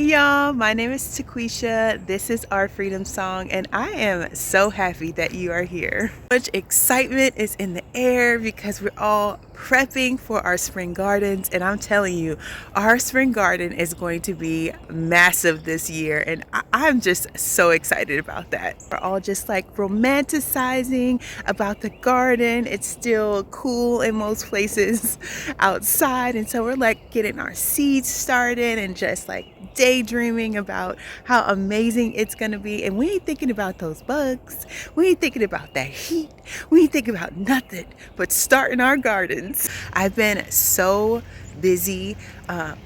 y'all, my name is Taquisha. This is Our Freedom Song, and I am so happy that you are here. Much excitement is in the air because we're all prepping for our spring gardens, and I'm telling you, our spring garden is going to be massive this year, and I'm just so excited about that. We're all just like romanticizing about the garden. It's still cool in most places outside, and so we're like getting our seeds started and just like daydreaming about how amazing it's gonna be. And we ain't thinking about those bugs, we ain't thinking about that heat, we ain't thinking about nothing but starting our gardens. I've been so busy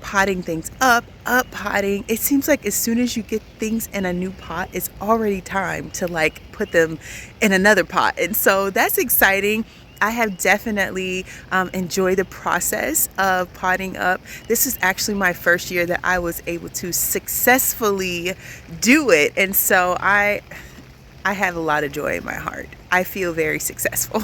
potting things up potting. It seems like as soon as you get things in a new pot, it's already time to like put them in another pot, and so that's exciting. I have definitely enjoyed the process of potting up. This is actually my first year that I was able to successfully do it, and so I have a lot of joy in my heart. I feel very successful.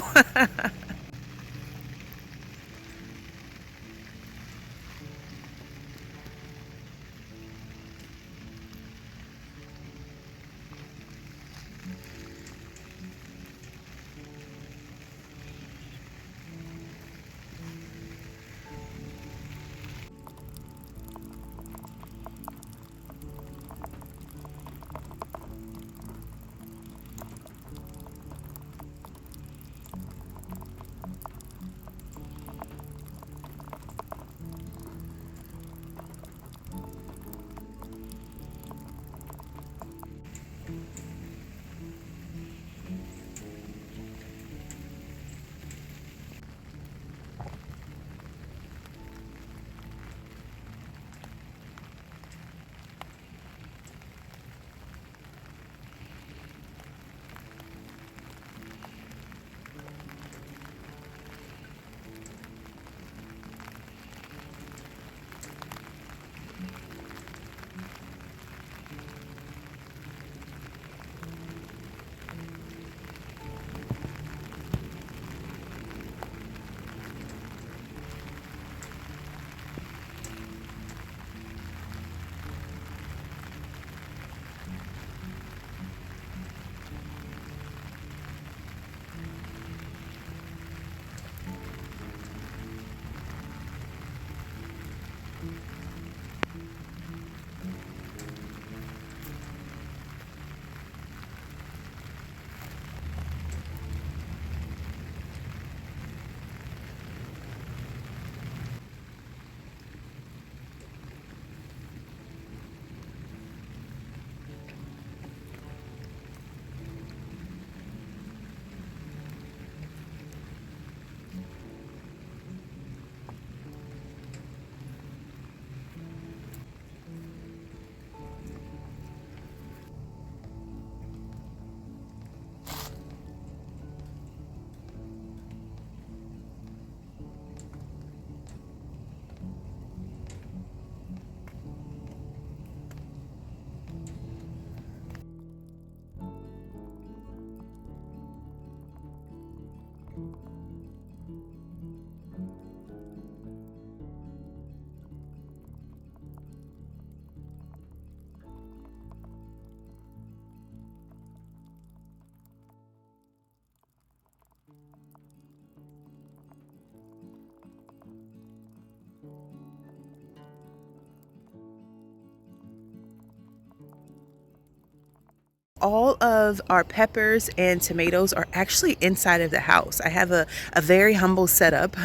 All of our peppers and tomatoes are actually inside of the house. I have a very humble setup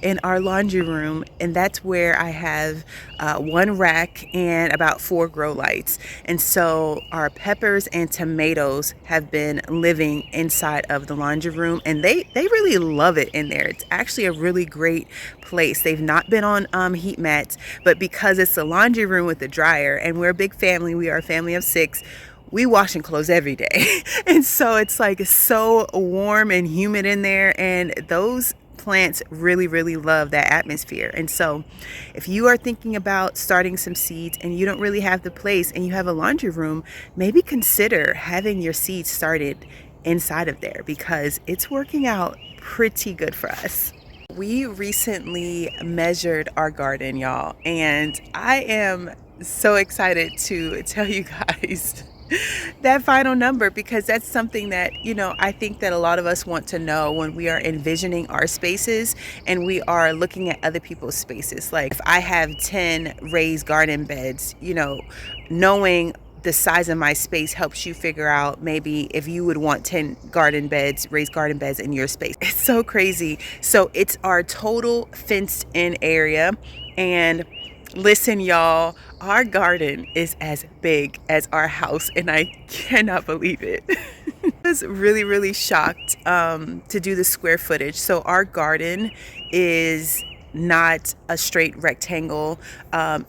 in our laundry room, and that's where I have one rack and about 4 grow lights. And so our peppers and tomatoes have been living inside of the laundry room, and they really love it in there. It's actually a really great place. They've not been on heat mats, but because it's a laundry room with a dryer, and we're a big family, we are a family of 6, we washing clothes every day. And so it's like so warm and humid in there, and those plants really love that atmosphere. And so if you are thinking about starting some seeds and you don't really have the place and you have a laundry room, maybe consider having your seeds started inside of there, because it's working out pretty good for us. We recently measured our garden, y'all, and I am so excited to tell you guys that final number, because that's something that, you know, I think that a lot of us want to know when we are envisioning our spaces and we are looking at other people's spaces. Like if I have 10 raised garden beds, you know, knowing the size of my space helps you figure out maybe if you would want 10 garden beds, raised garden beds in your space. It's so crazy. So it's our total fenced in area. And listen, y'all, our garden is as big as our house, and I cannot believe it. I was really, really shocked to do the square footage. So our garden is not a straight rectangle.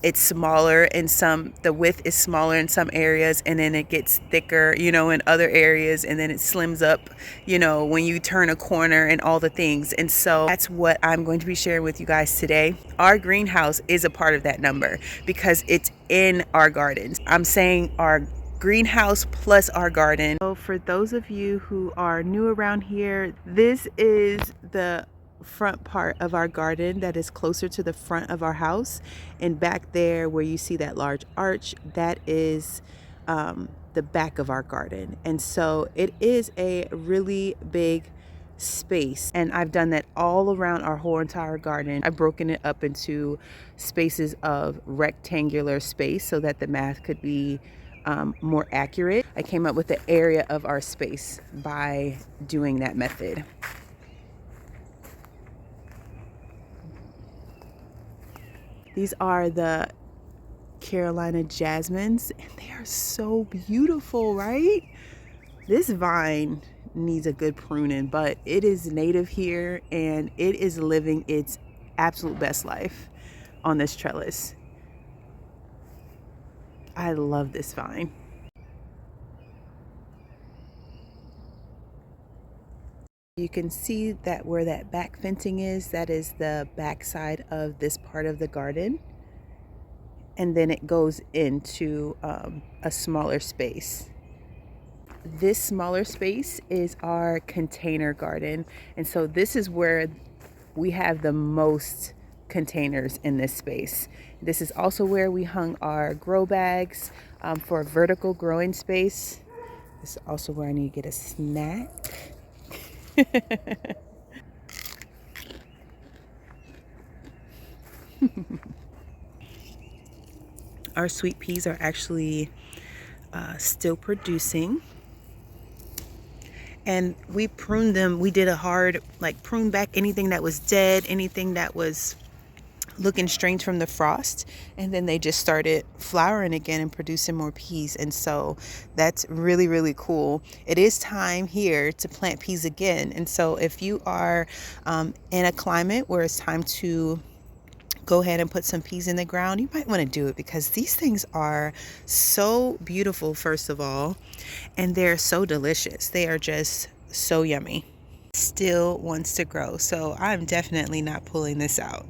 It's smaller in some, the width is smaller in some areas, and then it gets thicker, you know, in other areas, and then it slims up, you know, when you turn a corner and all the things. And so that's what I'm going to be sharing with you guys today. Our greenhouse is a part of that number because it's in our gardens. I'm saying our greenhouse plus our garden. So for those of you who are new around here, this is the front part of our garden that is closer to the front of our house, and back there where you see that large arch, that is the back of our garden. And so it is a really big space, and I've done that all around our whole entire garden. I've broken it up into spaces of rectangular space so that the math could be more accurate. I came up with the area of our space by doing that method. These are the Carolina jasmines, and they are so beautiful, right? This vine needs a good pruning, but it is native here and it is living its absolute best life on this trellis. I love this vine. You can see that where that back fencing is, that is the back side of this part of the garden. And then it goes into a smaller space. This smaller space is our container garden. And so this is where we have the most containers in this space. This is also where we hung our grow bags for vertical growing space. This is also where I need to get a snack. Our sweet peas are actually still producing, and we pruned them. We did a hard prune back anything that was dead, anything that was looking strange from the frost, and then they just started flowering again and producing more peas. And so that's really, really cool. It is time here to plant peas again, and so if you are in a climate where it's time to go ahead and put some peas in the ground, you might want to do it, because these things are so beautiful, first of all, and they're so delicious. They are just so yummy. Still wants to grow, so I'm definitely not pulling this out.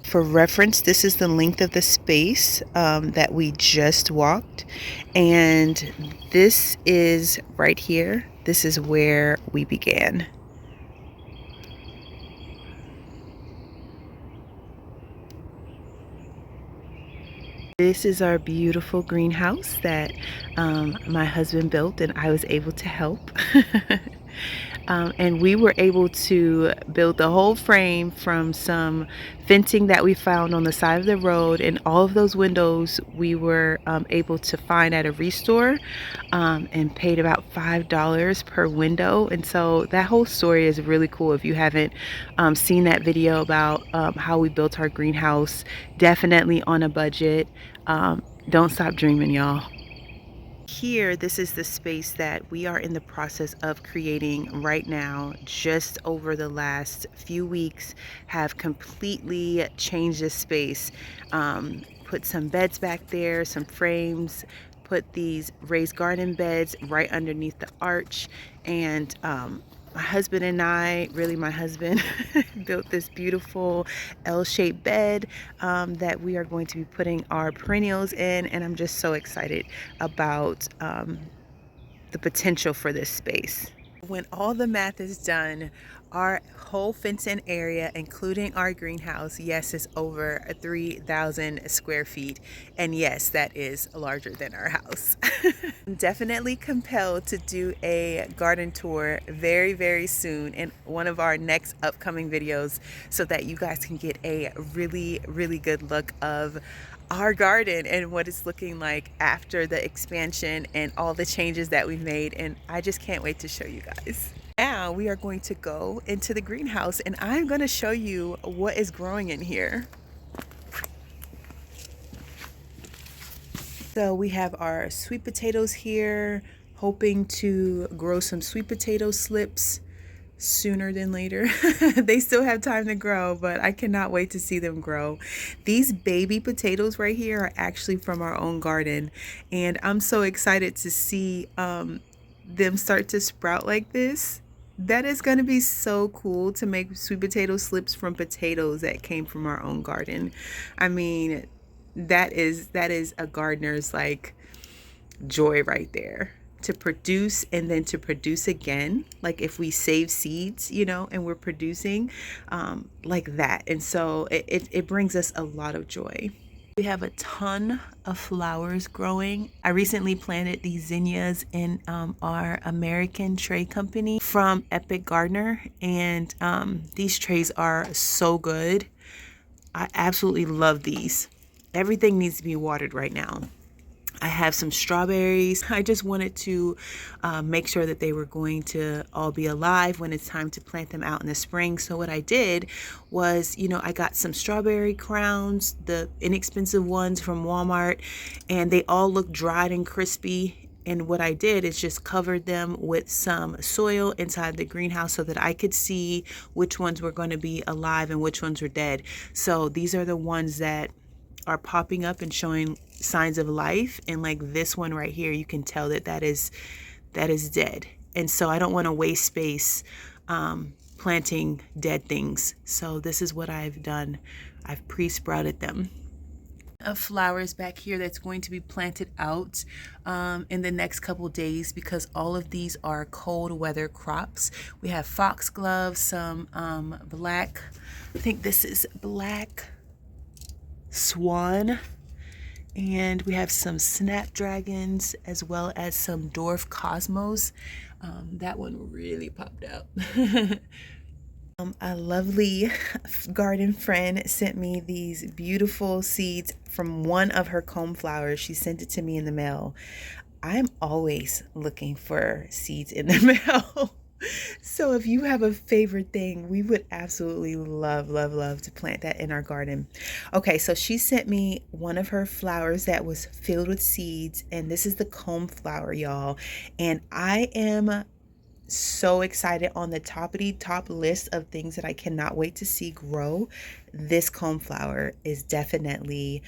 For reference, this is the length of the space that we just walked, and this is right here. This is where we began. This is our beautiful greenhouse that my husband built, and I was able to help. And we were able to build the whole frame from some fencing that we found on the side of the road, and all of those windows we were able to find at a restore, and paid about $5 per window. And so that whole story is really cool. If you haven't seen that video about how we built our greenhouse, definitely on a budget. Don't stop dreaming, y'all. Here, this is the space that we are in the process of creating right now. Just over the last few weeks, have completely changed this space. Put some beds back there, some frames, put these raised garden beds right underneath the arch, and my husband and I, really my husband, built this beautiful L-shaped bed that we are going to be putting our perennials in, and I'm just so excited about the potential for this space. When all the math is done, Our whole fenced-in area, including our greenhouse, yes, is over 3,000 square feet. And yes, that is larger than our house. I'm definitely compelled to do a garden tour very, very soon in one of our next upcoming videos so that you guys can get a really, really good look of our garden and what it's looking like after the expansion and all the changes that we've made. And I just can't wait to show you guys. Now we are going to go into the greenhouse and I'm going to show you what is growing in here. So we have our sweet potatoes here, hoping to grow some sweet potato slips sooner than later. They still have time to grow, but I cannot wait to see them grow. These baby potatoes right here are actually from our own garden, and I'm so excited to see them start to sprout like this. That is going to be so cool to make sweet potato slips from potatoes that came from our own garden. I mean, that is a gardener's like joy right there, to produce and then to produce again. Like if we save seeds, you know, and we're producing like that. And so it brings us a lot of joy. We have a ton of flowers growing. I recently planted these zinnias in our American tray company from Epic Gardener, and these trays are so good. I absolutely love these. Everything needs to be watered right now. I have some strawberries. I just wanted to make sure that they were going to all be alive when it's time to plant them out in the spring. So what I did was, you know, I got some strawberry crowns, the inexpensive ones from Walmart, and they all look dried and crispy. And what I did is just covered them with some soil inside the greenhouse so that I could see which ones were going to be alive and which ones were dead. So these are the ones that are popping up and showing signs of life, and like this one right here, you can tell that is dead. And so I don't want to waste space planting dead things. So this is what I've done. I've pre-sprouted them. Of flowers back here that's going to be planted out in the next couple days, because all of these are cold weather crops. We have foxglove, some black, I think this is black swan, and we have some snapdragons as well as some dwarf cosmos. That one really popped out. A lovely garden friend sent me these beautiful seeds from one of her comb flowers. She sent it to me in the mail. I'm always looking for seeds in the mail. So if you have a favorite thing, we would absolutely love to plant that in our garden. Okay, so she sent me one of her flowers that was filled with seeds, and this is the comb flower, y'all. And I am so excited. On the top list of things that I cannot wait to see grow, this comb flower is definitely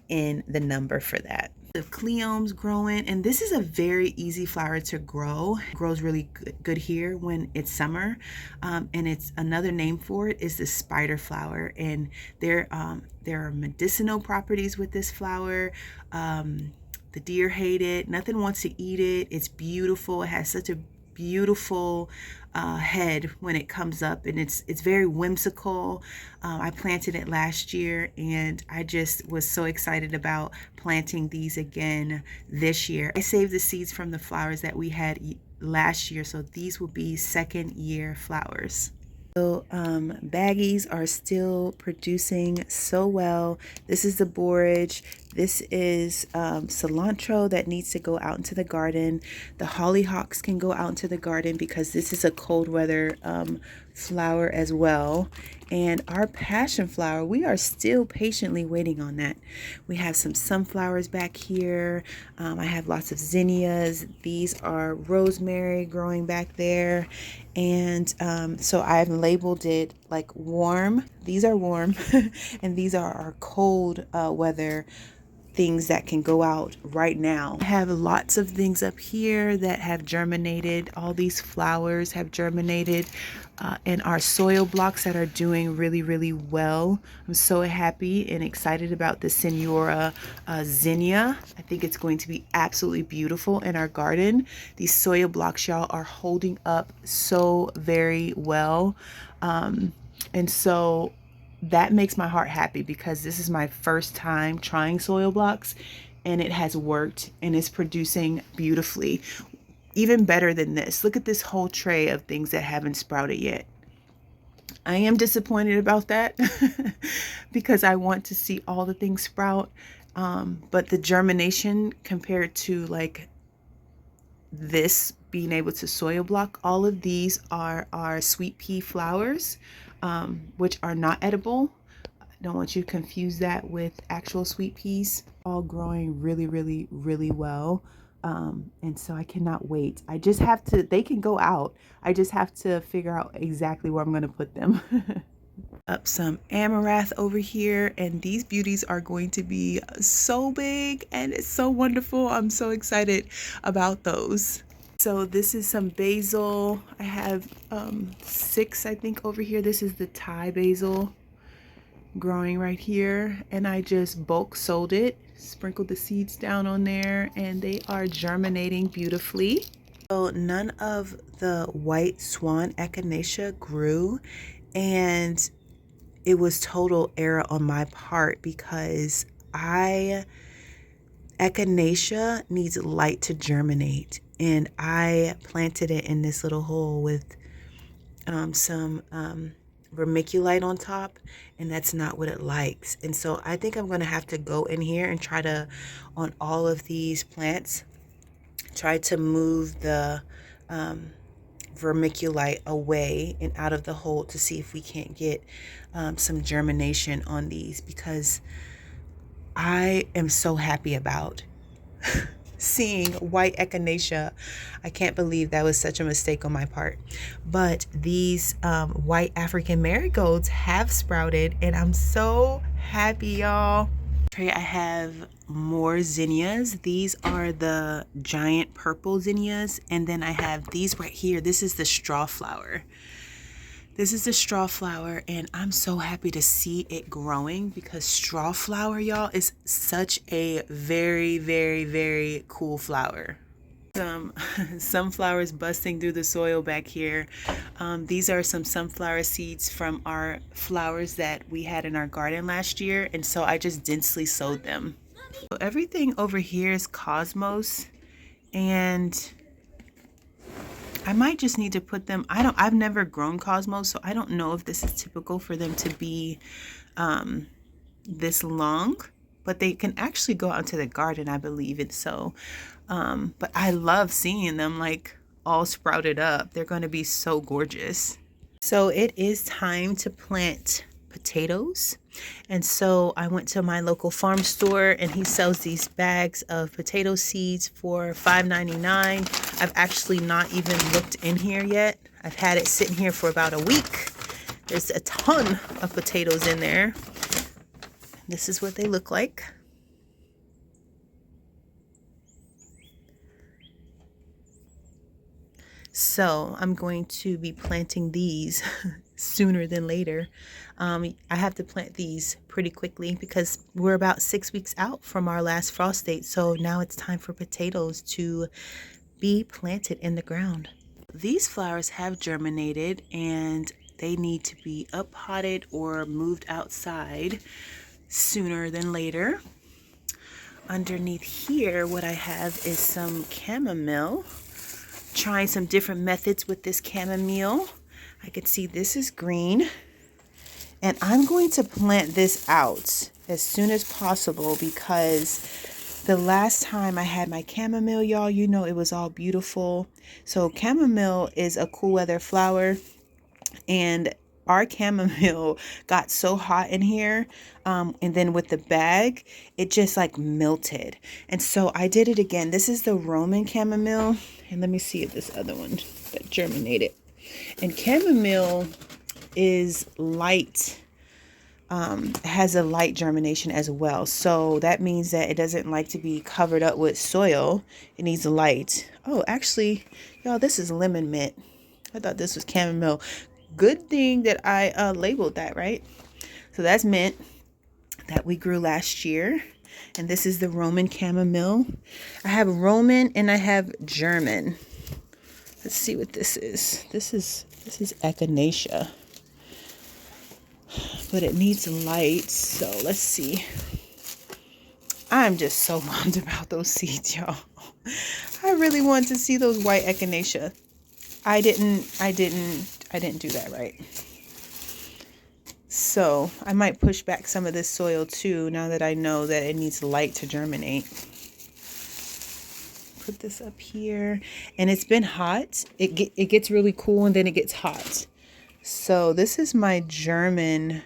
in the number for that. The cleomes growing, and this is a very easy flower to grow. It grows really good here when it's summer, and it's another name for it is the spider flower, and there are medicinal properties with this flower. The deer hate it. Nothing wants to eat it. It's beautiful. It has such a beautiful head when it comes up, and it's very whimsical. I planted it last year, and I just was so excited about planting these again this year. I saved the seeds from the flowers that we had last year, so these will be second year flowers. So baggies are still producing so well. This is the borage. This is cilantro that needs to go out into the garden. The hollyhocks can go out into the garden because this is a cold weather flower as well. And our passion flower, we are still patiently waiting on that. We have some sunflowers back here. I have lots of zinnias. These are rosemary growing back there. And so I've labeled it like warm. These are warm and these are our cold weather things that can go out right now. I have lots of things up here that have germinated. All these flowers have germinated, and our soil blocks that are doing really, really well. I'm so happy and excited about the Senora Zena. I think it's going to be absolutely beautiful in our garden. These soil blocks, y'all, are holding up so very well. And so that makes my heart happy, because this is my first time trying soil blocks, and it has worked and is producing beautifully. Even better than this. Look at this whole tray of things that haven't sprouted yet. I am disappointed about that because I want to see all the things sprout. But the germination compared to like this being able to soil block, all of these are our sweet pea flowers, which are not edible. I don't want you to confuse that with actual sweet peas. All growing really, really, really well. And so I cannot wait. I just have to, they can go out. I just have to figure out exactly where I'm going to put them. Up some amaranth over here, and these beauties are going to be so big and it's so wonderful. I'm so excited about those. So this is some basil. I have 6, I think, over here. This is the Thai basil growing right here, and I just bulk sold it, sprinkled the seeds down on there, and they are germinating beautifully. So none of the white swan echinacea grew, and it was total error on my part, because echinacea needs light to germinate, and I planted it in this little hole with some vermiculite on top, and that's not what it likes. And so I think I'm going to have to go in here and try to, on all of these plants, try to move the vermiculite away and out of the hole to see if we can't get some germination on these, because I am so happy about seeing white echinacea. I can't believe that was such a mistake on my part. But these white African marigolds have sprouted, and I'm so happy, y'all. Here I have more zinnias. These are the giant purple zinnias, and then I have these right here. This is the straw flower. This is the straw flower, and I'm so happy to see it growing, because straw flower, y'all, is such a very, very, very cool flower. Some sunflowers busting through the soil back here. These are some sunflower seeds from our flowers that we had in our garden last year, and so I just densely sowed them. So everything over here is cosmos, and I might just need to put them, I've never grown cosmos, so I don't know if this is typical for them to be this long, but they can actually go out into the garden, I believe. And so, but I love seeing them like all sprouted up. They're going to be so gorgeous. So it is time to plant potatoes. And so I went to my local farm store, and he sells these bags of potato seeds for $5.99. I've actually not even looked in here yet. I've had it sitting here for about a week. There's a ton of potatoes in there. This is what they look like. So I'm going to be planting these sooner than later. I have to plant these pretty quickly because we're about 6 weeks out from our last frost date. So now it's time for potatoes to be planted in the ground. These flowers have germinated, and they need to be up-potted or moved outside sooner than later. Underneath here, what I have is some chamomile. Trying some different methods with this chamomile. I can see this is green, and I'm going to plant this out as soon as possible, because the last time I had my chamomile, y'all, you know, it was all beautiful. So chamomile is a cool weather flower, and our chamomile got so hot in here, and then with the bag, it just like melted. And so I did it again. This is the Roman chamomile, and let me see if this other one that germinated. And chamomile is light has a light germination as well. So that means that it doesn't like to be covered up with soil. It needs light. Oh, actually, y'all, this is lemon mint. I thought this was chamomile. Good thing that I labeled that, right? So that's mint that we grew last year. And this is the Roman chamomile. I have Roman and I have German. Let's see what this is. This is echinacea, but it needs light. So let's see. I'm just so bummed about those seeds, y'all. I really want to see those white echinacea. I didn't do that right. So I might push back some of this soil too, now that I know that it needs light to germinate. Put this up here, and it's been hot. It gets really cool and then it gets hot. So this is my German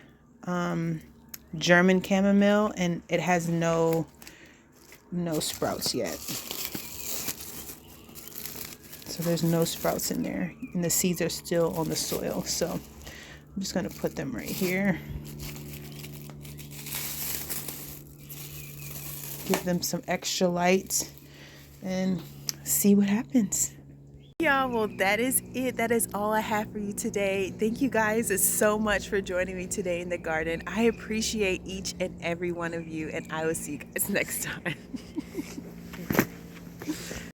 chamomile, and it has no sprouts yet. So there's no sprouts in there, and the seeds are still on the soil. So I'm just going to put them right here. Give them some extra light and see what happens. Y'all, well, that is it. That is all I have for you today. Thank you guys so much for joining me today in the garden. I appreciate each and every one of you, and I will see you guys next time.